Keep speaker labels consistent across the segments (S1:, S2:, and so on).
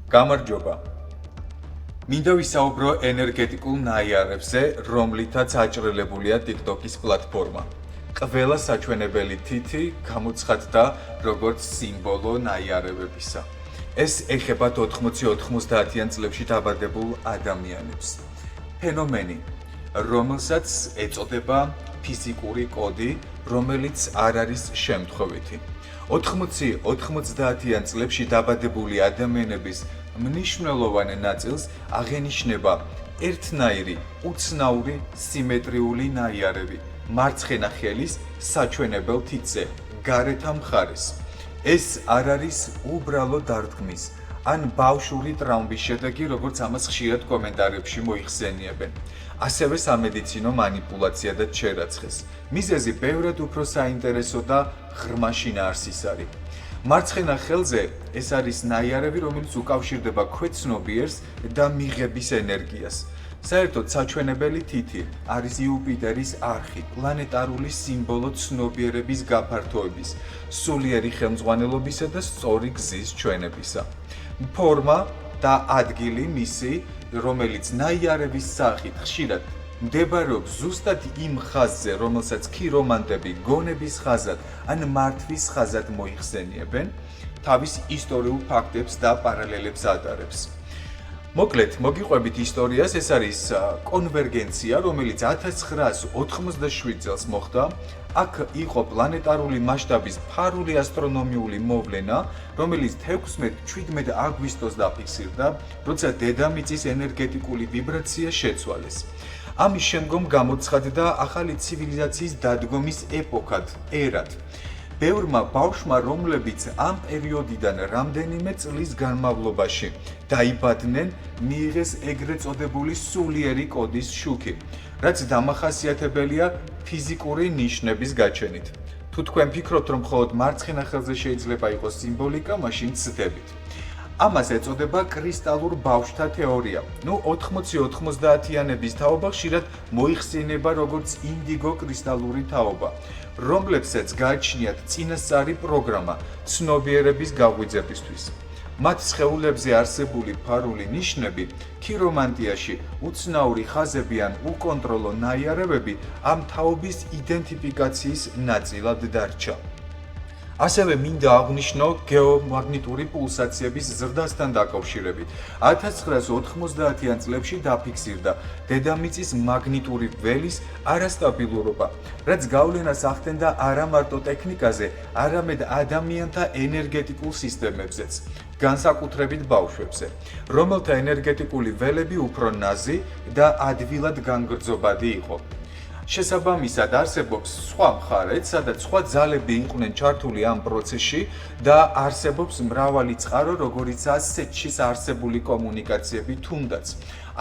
S1: გამარჯობა. მინდა ვისაუბრო ენერგეტიკულ ნაიარებზე, რომლითაც აჭრელებულია TikTok-ის პლატფორმა. ყველა საჩვენებელი თითი გამოცხადდა როგორც სიმბოლო ნაიარებებისა. ეს ეხება 80-90-იან წლებში დაბადებულ ადამიანებს. ფენომენი, რომელსაც ეწოდება ფიზიკური კოდი, რომელიც არ არის შემთხვევითი. 80-90-იან წლებში დაბადებული ადამიანების მნიშვნელოვან ნაწილს აღენიშნება ერთნაირი, უცნაური, სიმეტრიული ნაიარები მარცხენა ხელის საჩვენებელ თითზე, გარეთა მხარეს. ეს არ არის უბრალო დარდგმის ან ბავშვური ტრაუმის შედეგი, როგორც ამას ხშირად კომენტარებში მოიხსენიებენ. ასევე სამედიცინო მანიპულაცია და ჩერაცხეს. მიზეზი ბევრად უფრო საინტერესო და ღრმა შინაარსის არის. მარცხენა ხელზე ეს არის ნაიარები, რომელიც უკავშირდება ქვეცნობიერს და მიღების ენერგიას. საერთოდ საჩვენებელი თითი არის იუპიტერის არხი, პლანეტარული სიმბოლო ცნობიერების გაფართოების, სულიერი ხელმძღვანელობისა და სწორი გზის ჩვენებისა. ფორმა და ადგილი მისი, რომელიც ნაიარების სახით ხშირად მდებარეობს ზუსტად იმ ხაზზე, რომელსაც ქირომანტები გონების ხაზად ან მართვის ხაზად მოიხსენიებენ, თავის ისტორიულ ფაქტებს და პარალელებს ადარებს. მოკლედ, მოგიყვებით ისტორიას, ეს არის კონვერგენცია, რომელიც 1987 წელს მოხდა. აქ იყო პლანეტარული მასშტაბის ფარული ასტრონომიული მოვლენა, რომელიც 16-17 აგვისტოს დაფიქსირდა, როცა დედამიწის ენერგეტიკული ვიბრაცია შეცვალეს. ამის შემდგომ გამოცხადდა ახალი ცივილიზაციის დადგომის ეპოქად, ერად. ბევრმა ბავშვმა, რომლებიც ამ პერიოდიდან რამდენიმე წლის განმავლობაში დაიბადნენ, მიიღეს ეგრეთ წოდებული სულიერი კოდის შუქი, რაც დამახასიათებელია ფიზიკური ნიშნების გაჩენით. თუ თქვენ ფიქრობთ, რომ მხოლოდ მარცხენა ხელზე შეიძლება იყოს სიმბოლიკა, მაშინ ცდებით. ამას ეწოდება კრისტალურ ბავშვთა თეორია. 80-90-იანების თაობა ხშირად მოიხსენება როგორც ინდიგო კრისტალური თაობა, რომლებსაც გააჩნიათ წინასწარი პროგრამა ცნობიერების გაღვიძებისთვის. მათ სხეულებზე არსებული ფარული ნიშნები, ქირომანტიაში უცნაური ხაზები ან უკონტროლო ნაიარებები ამ თაობის იდენტიფიკაციის ნაწილად დარჩა. ასევე მინდა აღვნიშნო გეომაგნიტური პულსაციების ზრდასთან დაკავშირებით. 1990-იან წლებში დაფიქსირდა დედამიწის მაგნიტური ველის არასტაბილურობა, რაც გავლენას ახდენდა არა მარტო ტექნიკაზე, არამედ ადამიანთა ენერგეტიკულ სისტემებზეც, განსაკუთრებით ბავშვებზე, რომელთა ენერგეტიკული ველები უფრო ნაზი და ადვილად განგრძობადი იყო. შესაბამისად, არსებობს სხვა მხარეც, სადაც სხვა ძალები იყვნენ ჩართული ამ პროცესში და არსებობს მრავალი წყარო, როგორიცაა სეთშის არსებული კომუნიკაციები თუნდაც.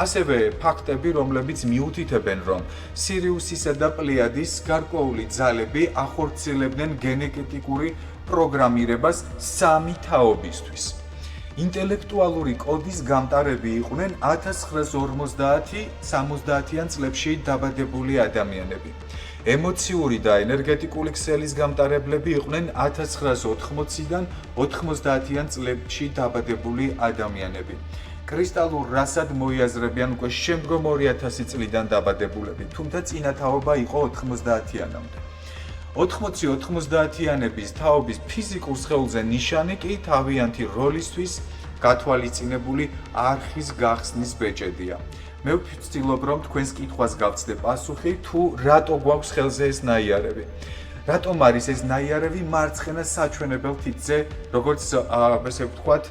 S1: ასევე ფაქტები, რომლებიც მიუთითებენ, რომ სირიუსისა და პლეიადის გარკვეული ძალები ახორციელებდნენ გენეტიკური პროგრამირებას სამი თაობისთვის. ინტელექტუალური კოდის გამტარები იყვნენ 1950-70-იან წლებში დაბადებული ადამიანები. ემოციური და ენერგეტიკული ქსელის გამტარებლები იყვნენ 1980-დან 90-იან წლებში დაბადებული ადამიანები. კრისტალურ რასად მოიაზრებიან უკვე შემდგომ 2000 წლიდან დაბადებულები, თუმცა წინა თაობა იყო 90-იანამდე. 80-90-იანების თაობის ფიზიკურ სხეულზე ნიშანი კი თავიანთი როლისთვის გათვალისწინებული არხის გახსნის ბეჭედია. მე ვცდილობ, რომ თქვენს კითხვას გავცდე პასუხი, თუ რატო გვაქვს ხელზე ეს ნაიარები. რატომ არის ეს ნაიარები მარცხენა საჩვენებელ თითზე, როგორც ესე ვთქვათ,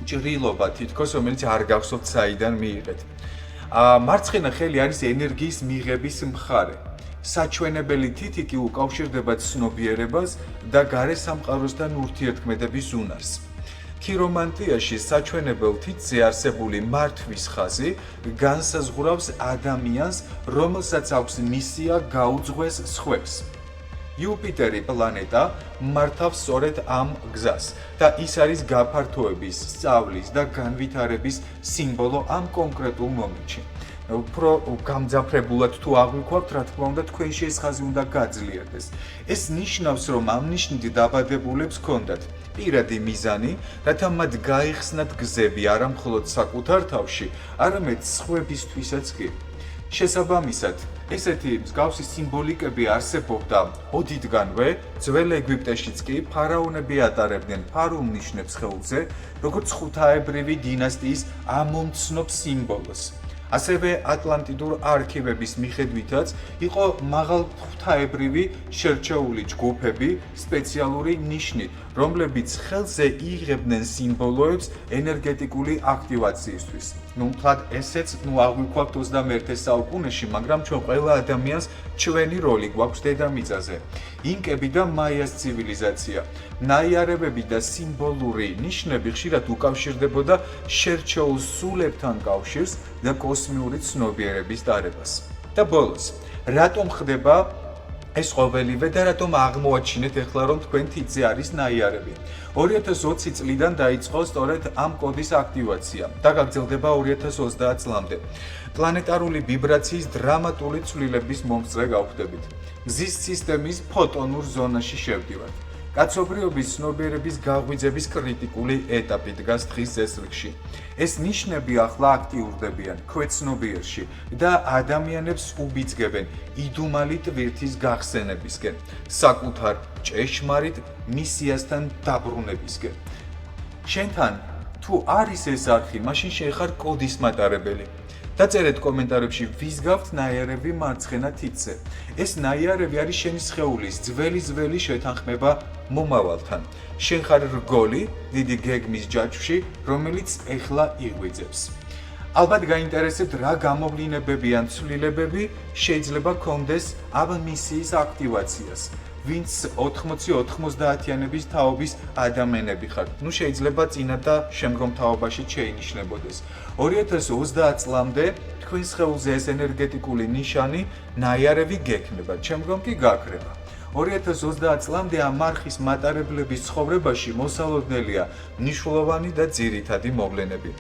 S1: ჭრილობა თითქოს, რომელიც არ გახსოვთ საიდან მიიღეთ. მარცხენა ხელი არის ენერგიის მიღების მხარე. საჩვენებელი თითი კი უკავშირდება ცნობიერებას და გარე სამყაროსთან ურთიერთქმედების უნარს. ქირომანტიაში საჩვენებელ თითზე არსებული მართვის ხაზი განსაზღვრავს ადამიანს, რომელსაც აქვს მისია გაუძღვეს სხვებს. იუპიტერი პლანეტა მართავს სწორედ ამ გზას და ის არის გაფართოების, სწავლის და განვითარების სიმბოლო ამ კონკრეტულ მომენტში. უფრო გამძაფრებულად თუ აღვიქვათ, რა თქმა უნდა, თქვენში ეს ხაზი უნდა გაძლიერდეს. ეს ნიშნავს, რომ ამ ნიშნით დაბადებულებს ჰქონდათ პირადი მიზანი, რათა მათ გაიხსნათ გზები არა მხოლოდ საკუთარ თავში, არამედ სხვებისთვისაც კი. შესაბამისად, ესეთი მსგავსი სიმბოლიკები არსებობდა ოდითგანვე, ძველ ეგვიპტეშიც კი ფარაონები ატარებდნენ ფარულ ნიშნებს სხეულზე, როგორც ღვთაებრივი დინასტიის ამომცნობ სიმბოლოს. ასევე ატლანტიდურ არქივების მიხედვითაც იყო მაღალღვთაებრივი შერჩეული ჯგუფები სპეციალური ნიშნით, რომლებიც ხელზე იღებდნენ სიმბოლოებს ენერგეტიკული აქტივაციისთვის. მთლად ესეც აღვიქვათ 21 საუკუნეში, მაგრამ ჩვენ ყველა ადამიანს ჩვენი როლი გვაქვს დედამიწაზე. ინკები და მაიას ცივილიზაცია. ნაიარებები და სიმბოლური ნიშნები ხშირად უკავშირდებოდა შერჩეულ სულებთან კავშირს და კოსმიური ცნობიერების დარებას. და ბოლოს, რატომ ხდება ეს ყოველივე და რატომ აღმოაჩინეთ ეხლა რომ თქვენ თითზე არის ნაიარები? 2020 წლიდან დაიწყო სწორედ ამ კოდის აქტივაცია და გაგრძელდება 2030 წლამდე. პლანეტარული ვიბრაციის დრამატული ცვლილების მომსწრე გავხდებით. გზის სისტემის ფოტონურ ზონაში შევდივართ. კაცობრიობის ცნობიერების გაღვიძების კრიტიკული ეტაპი დგას დღის წესრიგში. ეს ნიშნები ახლა აქტიურდებიან ქვეცნობიერში და ადამიანებს უბიძგებენ იდუმალი ტვირთის გახსენებისკენ, საკუთარ ჭეშმარიტ მისიასთან დაბრუნებისკენ. შენთან თუ არის ეს არხი, მაშინ შენ ხარ კოდის მატარებელი. დაწერეთ კომენტარებში ვისგავთ ნაიარები მარცხენა თითზე. ეს ნაიარები არის შენი სხეულის ძველი შეთანხმება მომავალთან. შენ ხარ რგოლი დიდი გეგმის ჯაჭვში, რომელიც ეხლა იღვიძებს. ალბათ გაინტერესებთ რა გამოვლინებები ან ცვლილებები შეიძლება გქონდეს ამ მისიის აქტივაციას. ვინც 80-90-იანების თაობის ადამიანები ხართ. შეიძლება წინა და შემდგომ თაობაში შეინიშნებოდეს. 2030 წლამდე თქვენ სხეულზე ეს ენერგეტიკული ნიშანი ნაიარევი გექნება, შემდგომ კი გაქრება. 2030 წლამდე ამ არხის მატარებლების ცხოვრებაში მოსალოდნელია მნიშვნელოვანი და ძირითადი მოვლენები.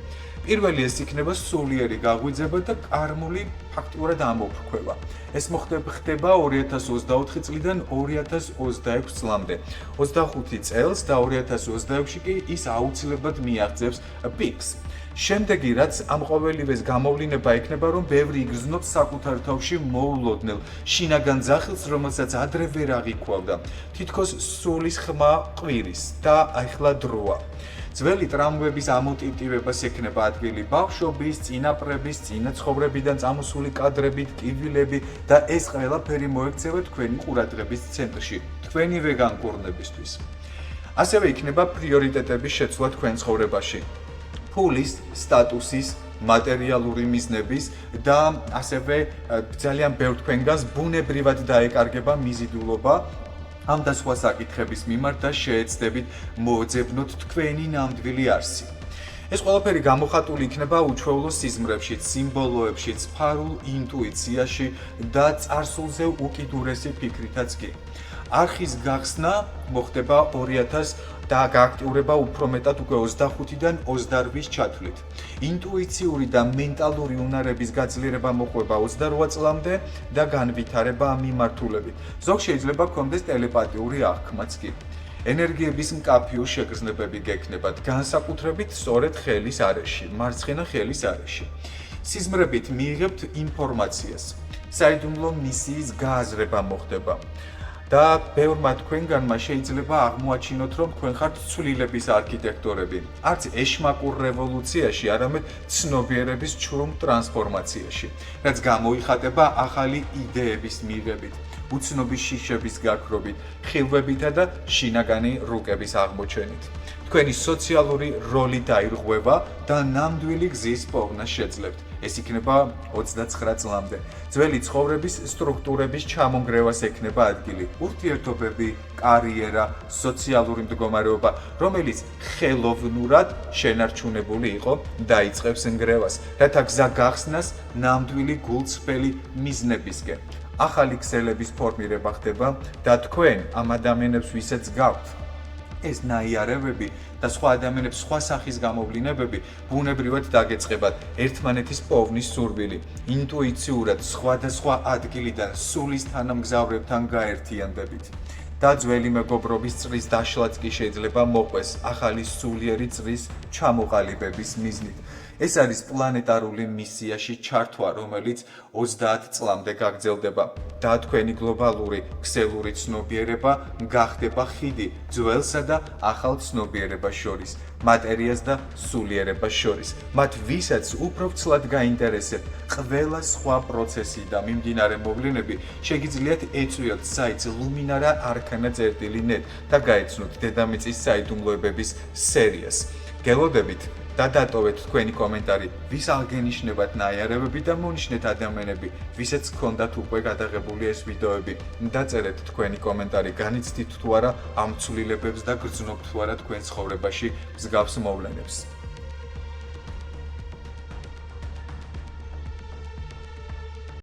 S1: პირველი ეს იქნება სულიერი გაღვიძება და კარმული ფაქტურად ამოფრქვევა. ეს ხდება 2024 წლიდან 2026 წლამდე. 25 წელს და 2026-ში კი ის აუცილებლად მიაღწევს პიკს. შემდეგი რაც ამ ყოველივეს გამოვლენა იქნება, რომ ბევრი იგრძნობს საკუთარ თავში მოულოდნელ შინაგან ძახილს, რომელსაც ადრე ვერ აღიქვავდა. თითქოს სულის ხმა ყვირის და ახლა დროა. ძველი ტრამვების ამოტივტივებას ექნება ადგილი ბავშვობის, წინაპრების, წინაცხოვრებიდან წამოსული კადრებით, ტკივილები და ეს ყველაფერი მოექცევა თქვენი ყურადღების ცენტრში, თქვენივე განკურნებისთვის. ასევე იქნება პრიორიტეტების შეცვლა თქვენ ცხოვრებაში. ფულის, სტატუსის, მატერიალური მიზნების და ასევე ძალიან ბევრ თქვენგანს ბუნებრივად დაეკარგება მიზიდულობა ამ და სხვა საკითხების მიმართ და შეეცდებით მოძებნოთ თქვენი ნამდვილი არსი. ეს ყველაფერი გამოხატული იქნება უჩვეულო სიზმრებშიც, სიმბოლოებშიც, ფარულ ინტუიციაში და წარსულზე უკიდურესი ფიქრითაც კი. არხის გახსნა მოხდება 2000 და გააქტიურება უფრო მეტად უკვე 25-დან 28-ის ჩათვლით. ინტუიციური და მენტალური უნარების გაძლიერება მოყვება 28 წლამდე და განვითარება ამ მიმართულებით. ზოგ შეიძლება გქონდეს ტელეპათიური აღქმაც კი. ენერგიების მკაფიო შეგრძნებები გექნებათ, განსაკუთრებით სწორედ ხელის არეში, მარცხენა ხელის არეში. სიზმრებით მიიღებთ ინფორმაციას. საიდუმლო მისიის გააზრება მოხდება. და ბევრმა თქვენგანმა შეიძლება აღმოაჩინოთ, რომ თქვენ ხართ ცვლილების არქიტექტორები. არც ეშმაკურ რევოლუციაში, არამედ ცნობიერების ჩრუმ ტრანსფორმაციაში, რაც გამოიხატება ახალი იდეების მიღებით, უცნობი შიშების გაქრობით, ხილვებითა და შინაგანი რუკების აღმოჩენით. თქვენი სოციალური როლი დაირღვევა და ნამდვილი გზის პოვნა შეძლებთ. ეს იქნება 29 წლამდე. ძველი ცხოვრების სტრუქტურების ჩამონგრევას ექნება ადგილი. ურთიერთობები, კარიერა, სოციალური მდგომარეობა, რომელიც ხელოვნურად შენარჩუნებული იყო, დაიწყებს ნგრევას, რათა გზა გახსნას ნამდვილი გულწრფელი მიზნებისკენ. ახალი ქსელების ფორმირება ხდება და თქვენ ამ ადამიანებს, ვისაც გაქვთ ეს ნაიარევები და სხვა ადამიანების სხვა სახის გამოვლინებები ბუნებრივად დაგეწყებათ ერთმანეთის პოვნის სურვილი, ინტუიციურად სხვადასხვა ადგილიდან სულის თანამგზავრებთან გაერთიანდებით. და ძველი მეგობრობის წრის დაშლაც კი შეიძლება მოყვეს ახალი სულიერი წრის ჩამოყალიბების მიზნით. ეს არის პლანეტარული მისიაში ჩართვა, რომელიც 30 წლამდე გაგრძელდება და თქვენი გლობალური ქსელური ცნობიერება გახდება ხიდი ძველსა და ახალ ცნობიერებას შორის, მატერიას და სულიერებას შორის. მათ ვისაც უფრო ვცლად გაინტერესებთ ყველა სხვა პროცესი და მიმდინარე მოვლენები, შეგიძლიათ ეწვიოთ საიტს Luminara Arcana წერტილი.net და გაეცნოთ დედამიწის საიდუმლოებების სერიას. გელოდებით და დატოვეთ თქვენი კომენტარი, ვის აღგენიშნებათ ნაიარევები და მონიშნეთ ადამიანები, ვისაც ჰქონდათ უკვე გადაღებული ეს ვიდეოები. დაწერეთ თქვენი კომენტარი, განიცდით თუ არა ამ ცვლილებებს და გრძნობთ თუ არა თქვენ ცხოვრებაში მსგავს მოვლენებს.